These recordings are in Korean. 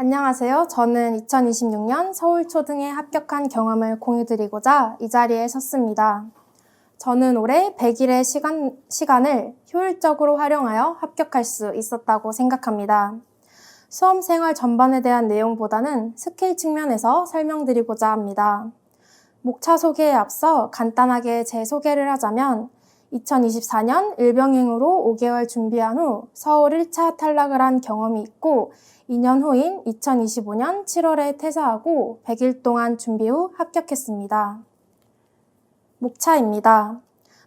안녕하세요. 저는 2026년 서울초등에 합격한 경험을 공유드리고자 이 자리에 섰습니다. 저는 올해 100일의 시간을 효율적으로 활용하여 합격할 수 있었다고 생각합니다. 수험 생활 전반에 대한 내용보다는 스킬 측면에서 설명드리고자 합니다. 목차 소개에 앞서 간단하게 제 소개를 하자면 2024년 일병행으로 5개월 준비한 후 서울 1차 탈락을 한 경험이 있고 2년 후인 2025년 7월에 퇴사하고 100일 동안 준비 후 합격했습니다. 목차입니다.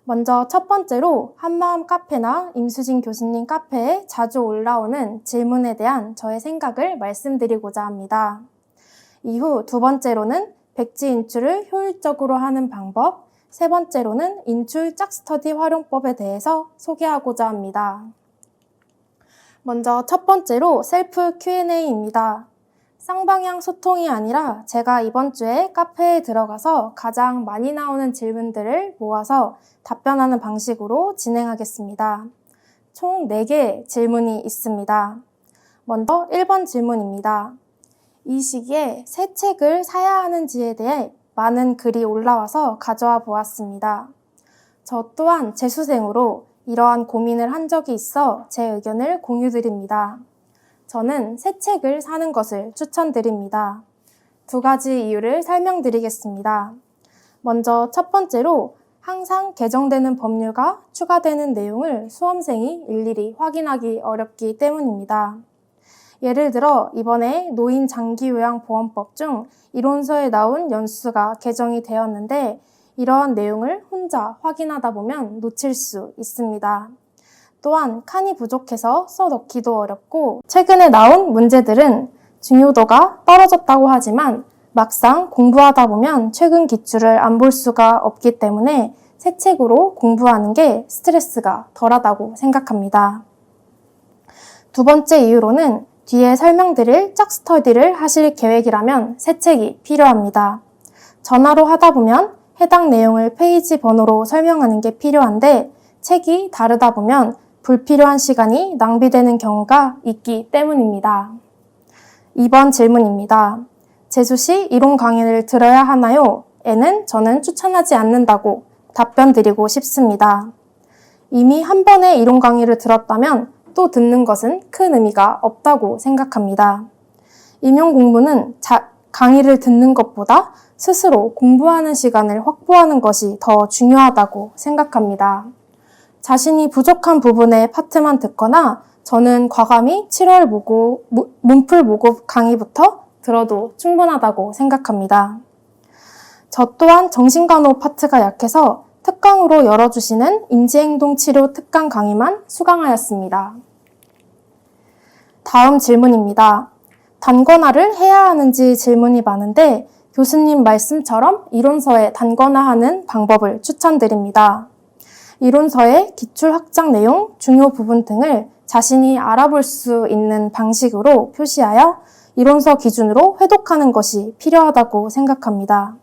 먼저 첫 번째로 한마음 카페나 임수진 교수님 카페에 자주 올라오는 질문에 대한 저의 생각을 말씀드리고자 합니다. 이후 두 번째로는 백지 인출을 효율적으로 하는 방법, 세 번째로는 인출 짝스터디 활용법에 대해서 소개하고자 합니다. 먼저 첫 번째로 셀프 Q&A입니다. 쌍방향 소통이 아니라 제가 이번 주에 카페에 들어가서 가장 많이 나오는 질문들을 모아서 답변하는 방식으로 진행하겠습니다. 총 4개의 질문이 있습니다. 먼저 1번 질문입니다. 이 시기에 새 책을 사야 하는지에 대해 많은 글이 올라와서 가져와 보았습니다. 저 또한 재수생으로 이러한 고민을 한 적이 있어 제 의견을 공유드립니다. 저는 새 책을 사는 것을 추천드립니다. 2가지 이유를 설명드리겠습니다. 먼저 첫 번째로 항상 개정되는 법률과 추가되는 내용을 수험생이 일일이 확인하기 어렵기 때문입니다. 예를 들어 이번에 노인장기요양보험법 중 이론서에 나온 연수가 개정이 되었는데 이러한 내용을 혼자 확인하다 보면 놓칠 수 있습니다. 또한 칸이 부족해서 써넣기도 어렵고 최근에 나온 문제들은 중요도가 떨어졌다고 하지만 막상 공부하다 보면 최근 기출을 안 볼 수가 없기 때문에 새 책으로 공부하는 게 스트레스가 덜하다고 생각합니다. 두 번째 이유로는 뒤에 설명드릴 짝스터디를 하실 계획이라면 새 책이 필요합니다. 전화로 하다 보면 해당 내용을 페이지 번호로 설명하는 게 필요한데 책이 다르다 보면 불필요한 시간이 낭비되는 경우가 있기 때문입니다. 2번 질문입니다. 재수시 이론 강의를 들어야 하나요? 에는 저는 추천하지 않는다고 답변 드리고 싶습니다. 이미 한 번의 이론 강의를 들었다면 또 듣는 것은 큰 의미가 없다고 생각합니다. 임용 공부는 강의를 듣는 것보다 스스로 공부하는 시간을 확보하는 것이 더 중요하다고 생각합니다. 자신이 부족한 부분의 파트만 듣거나 저는 과감히 7월 문풀 모국 강의부터 들어도 충분하다고 생각합니다. 저 또한 정신간호 파트가 약해서 특강으로 열어주시는 인지행동치료 특강 강의만 수강하였습니다. 다음 질문입니다. 단권화를 해야 하는지 질문이 많은데 교수님 말씀처럼 이론서에 단권화하는 방법을 추천드립니다. 이론서의 기출 확장 내용, 중요 부분 등을 자신이 알아볼 수 있는 방식으로 표시하여 이론서 기준으로 회독하는 것이 필요하다고 생각합니다.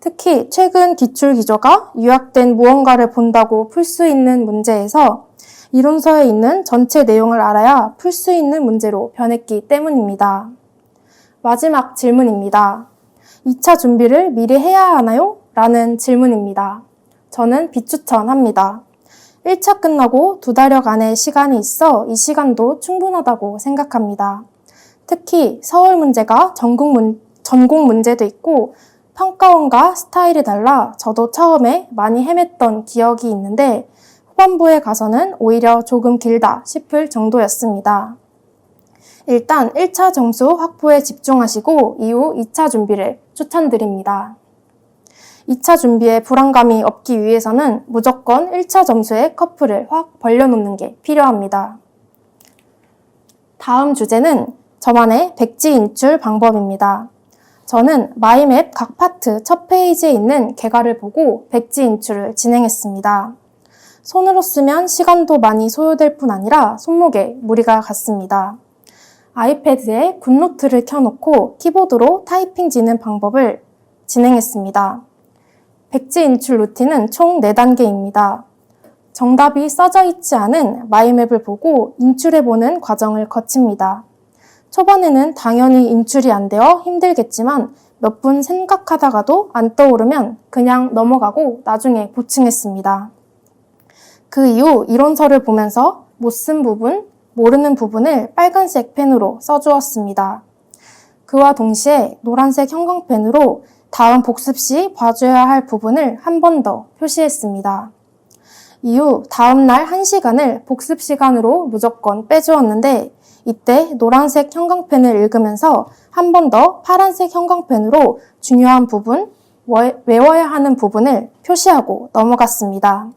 특히 최근 기출 기조가 요약된 무언가를 본다고 풀 수 있는 문제에서 이론서에 있는 전체 내용을 알아야 풀 수 있는 문제로 변했기 때문입니다. 마지막 질문입니다. 2차 준비를 미리 해야 하나요? 라는 질문입니다. 저는 비추천합니다. 1차 끝나고 2달여간의 시간이 있어 이 시간도 충분하다고 생각합니다. 특히 서울 문제가 전공 문제도 있고 평가원과 스타일이 달라 저도 처음에 많이 헤맸던 기억이 있는데 후반부에 가서는 오히려 조금 길다 싶을 정도였습니다. 일단 1차 점수 확보에 집중하시고 이후 2차 준비를 추천드립니다. 2차 준비에 불안감이 없기 위해서는 무조건 1차 점수에 커프를 확 벌려놓는 게 필요합니다. 다음 주제는 저만의 백지 인출 방법입니다. 저는 마이맵 각 파트 첫 페이지에 있는 개괄을 보고 백지 인출을 진행했습니다. 손으로 쓰면 시간도 많이 소요될 뿐 아니라 손목에 무리가 갔습니다. 아이패드에 굿노트를 켜놓고 키보드로 타이핑 지는 방법을 진행했습니다. 백지 인출 루틴은 총 4단계입니다. 정답이 써져 있지 않은 마이맵을 보고 인출해보는 과정을 거칩니다. 초반에는 당연히 인출이 안 되어 힘들겠지만 몇 분 생각하다가도 안 떠오르면 그냥 넘어가고 나중에 보충했습니다. 그 이후 이론서를 보면서 못 쓴 부분, 모르는 부분을 빨간색 펜으로 써주었습니다. 그와 동시에 노란색 형광펜으로 다음 복습 시 봐줘야 할 부분을 한 번 더 표시했습니다. 이후 다음 날 1시간을 복습 시간으로 무조건 빼주었는데 이때 노란색 형광펜을 읽으면서 한 번 더 파란색 형광펜으로 중요한 부분, 외워야 하는 부분을 표시하고 넘어갔습니다.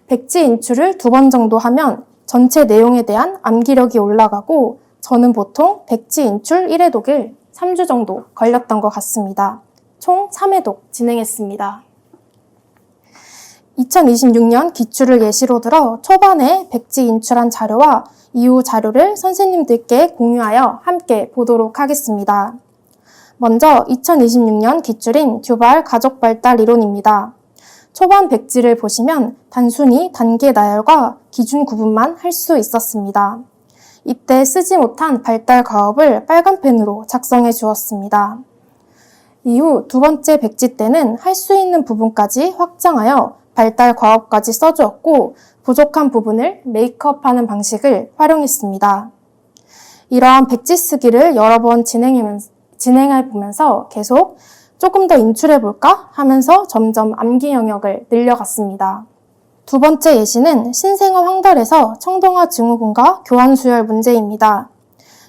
백지 인출을 2번 정도 하면 전체 내용에 대한 암기력이 올라가고 저는 보통 백지 인출 1회독을 3주 정도 걸렸던 것 같습니다. 총 3회독 진행했습니다. 2026년 기출을 예시로 들어 초반에 백지 인출한 자료와 이후 자료를 선생님들께 공유하여 함께 보도록 하겠습니다. 먼저 2026년 기출인 듀발 가족 발달 이론입니다. 초반 백지를 보시면 단순히 단계 나열과 기준 구분만 할 수 있었습니다. 이때 쓰지 못한 발달 가업을 빨간 펜으로 작성해 주었습니다. 이후 2번째 백지 때는 할 수 있는 부분까지 확장하여 발달 과업까지 써주었고 부족한 부분을 메이크업하는 방식을 활용했습니다. 이러한 백지 쓰기를 여러 번 진행해 보면서 계속 조금 더 인출해볼까 하면서 점점 암기 영역을 늘려갔습니다. 2번째 예시는 신생아 황달에서 청동화 증후군과 교환 수열 문제입니다.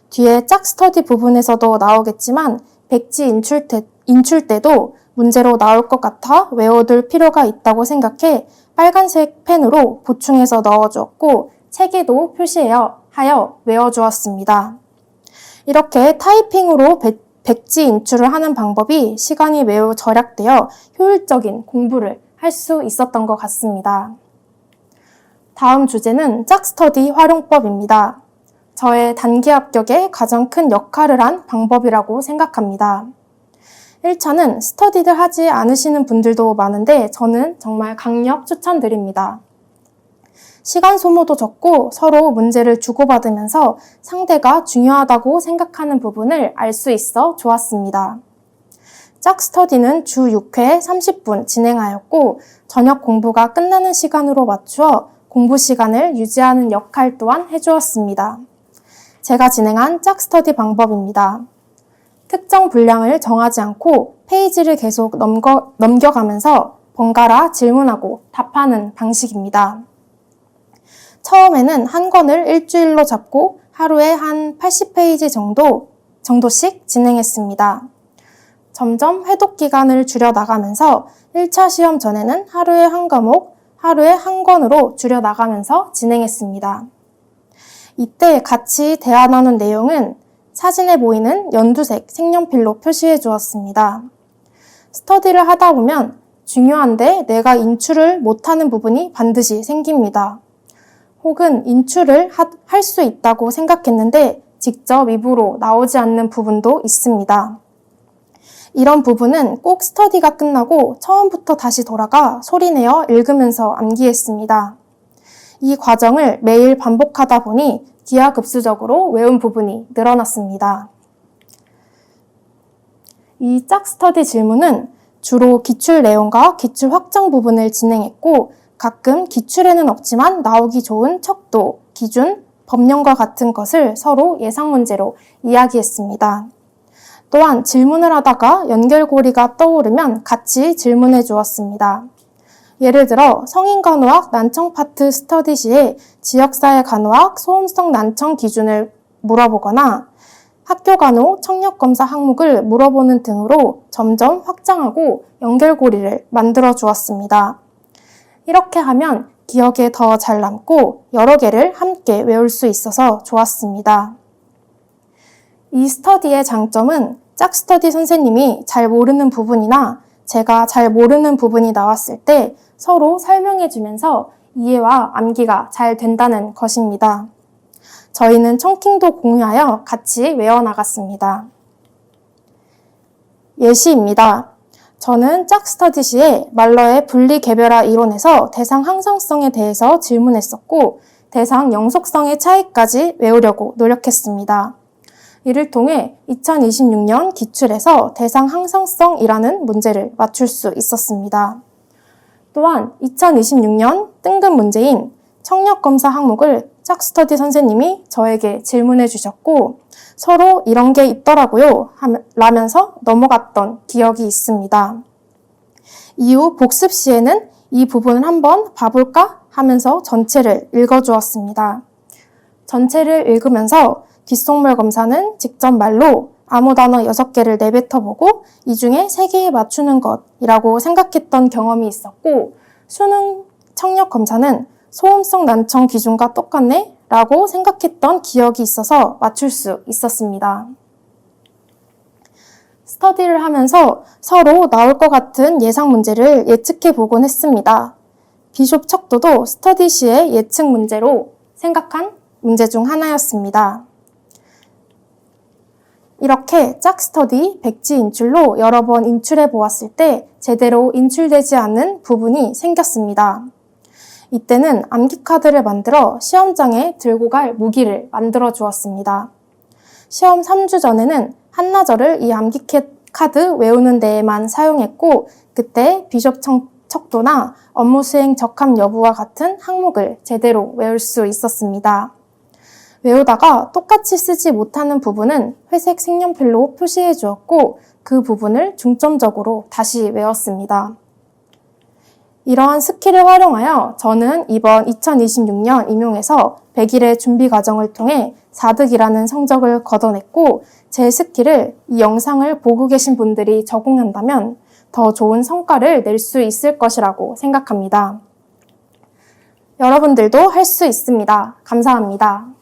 뒤에 짝 스터디 부분에서도 나오겠지만 백지 인출 때도 문제로 나올 것 같아 외워둘 필요가 있다고 생각해 빨간색 펜으로 보충해서 넣어주었고 책에도 표시하여 외워주었습니다. 이렇게 타이핑으로 백지 인출을 하는 방법이 시간이 매우 절약되어 효율적인 공부를 할 수 있었던 것 같습니다. 다음 주제는 짝스터디 활용법입니다. 저의 단기 합격에 가장 큰 역할을 한 방법이라고 생각합니다. 1차는 스터디를 하지 않으시는 분들도 많은데 저는 정말 강력 추천드립니다. 시간 소모도 적고 서로 문제를 주고받으면서 상대가 중요하다고 생각하는 부분을 알 수 있어 좋았습니다. 짝 스터디는 주 6회 30분 진행하였고 저녁 공부가 끝나는 시간으로 맞추어 공부 시간을 유지하는 역할 또한 해주었습니다. 제가 진행한 짝 스터디 방법입니다. 특정 분량을 정하지 않고 페이지를 계속 넘겨가면서 번갈아 질문하고 답하는 방식입니다. 처음에는 한 권을 일주일로 잡고 하루에 한 80페이지 정도씩 진행했습니다. 점점 회독 기간을 줄여나가면서 1차 시험 전에는 하루에 한 과목, 하루에 한 권으로 줄여나가면서 진행했습니다. 이때 같이 대화 나눈 내용은 사진에 보이는 연두색 색연필로 표시해 주었습니다. 스터디를 하다 보면 중요한데 내가 인출을 못하는 부분이 반드시 생깁니다. 혹은 인출을 할 수 있다고 생각했는데 직접 입으로 나오지 않는 부분도 있습니다. 이런 부분은 꼭 스터디가 끝나고 처음부터 다시 돌아가 소리내어 읽으면서 암기했습니다. 이 과정을 매일 반복하다 보니 기하급수적으로 외운 부분이 늘어났습니다. 이 짝 스터디 질문은 주로 기출 내용과 기출 확장 부분을 진행했고 가끔 기출에는 없지만 나오기 좋은 척도, 기준, 법령과 같은 것을 서로 예상 문제로 이야기했습니다. 또한 질문을 하다가 연결고리가 떠오르면 같이 질문해 주었습니다. 예를 들어 성인 간호학 난청 파트 스터디 시에 지역사회 간호학 소음성 난청 기준을 물어보거나 학교 간호 청력검사 항목을 물어보는 등으로 점점 확장하고 연결고리를 만들어 주었습니다. 이렇게 하면 기억에 더 잘 남고 여러 개를 함께 외울 수 있어서 좋았습니다. 이 스터디의 장점은 짝 스터디 선생님이 잘 모르는 부분이나 제가 잘 모르는 부분이 나왔을 때 서로 설명해 주면서 이해와 암기가 잘 된다는 것입니다. 저희는 청킹도 공유하여 같이 외워나갔습니다. 예시입니다. 저는 짝 스터디 시에 말러의 분리개별화 이론에서 대상 항상성에 대해서 질문했었고 대상 영속성의 차이까지 외우려고 노력했습니다. 이를 통해 2026년 기출에서 대상 항상성이라는 문제를 맞출 수 있었습니다. 또한 2026년 등급 문제인 청력검사 항목을 짝스터디 선생님이 저에게 질문해 주셨고 서로 이런 게 있더라고요 라면서 넘어갔던 기억이 있습니다. 이후 복습 시에는 이 부분을 한번 봐볼까 하면서 전체를 읽어주었습니다. 전체를 읽으면서 귓속말 검사는 직접 말로 아무 단어 6개를 내뱉어보고 이 중에 3개에 맞추는 것이라고 생각했던 경험이 있었고 수능 청력 검사는 소음성 난청 기준과 똑같네 라고 생각했던 기억이 있어서 맞출 수 있었습니다. 스터디를 하면서 서로 나올 것 같은 예상 문제를 예측해 보곤 했습니다. 비숍 척도도 스터디 시의 예측 문제로 생각한 문제 중 하나였습니다. 이렇게 짝스터디 백지 인출로 여러 번 인출해 보았을 때 제대로 인출되지 않는 부분이 생겼습니다. 이때는 암기카드를 만들어 시험장에 들고 갈 무기를 만들어 주었습니다. 시험 3주 전에는 한나절을 이 암기카드 외우는 데에만 사용했고 그때 비숍 척도나 업무 수행 적합 여부와 같은 항목을 제대로 외울 수 있었습니다. 외우다가 똑같이 쓰지 못하는 부분은 회색 색연필로 표시해 주었고 그 부분을 중점적으로 다시 외웠습니다. 이러한 스킬을 활용하여 저는 이번 2026년 임용에서 100일의 준비 과정을 통해 4득이라는 성적을 거둬냈고 제 스킬을 이 영상을 보고 계신 분들이 적용한다면 더 좋은 성과를 낼 수 있을 것이라고 생각합니다. 여러분들도 할 수 있습니다. 감사합니다.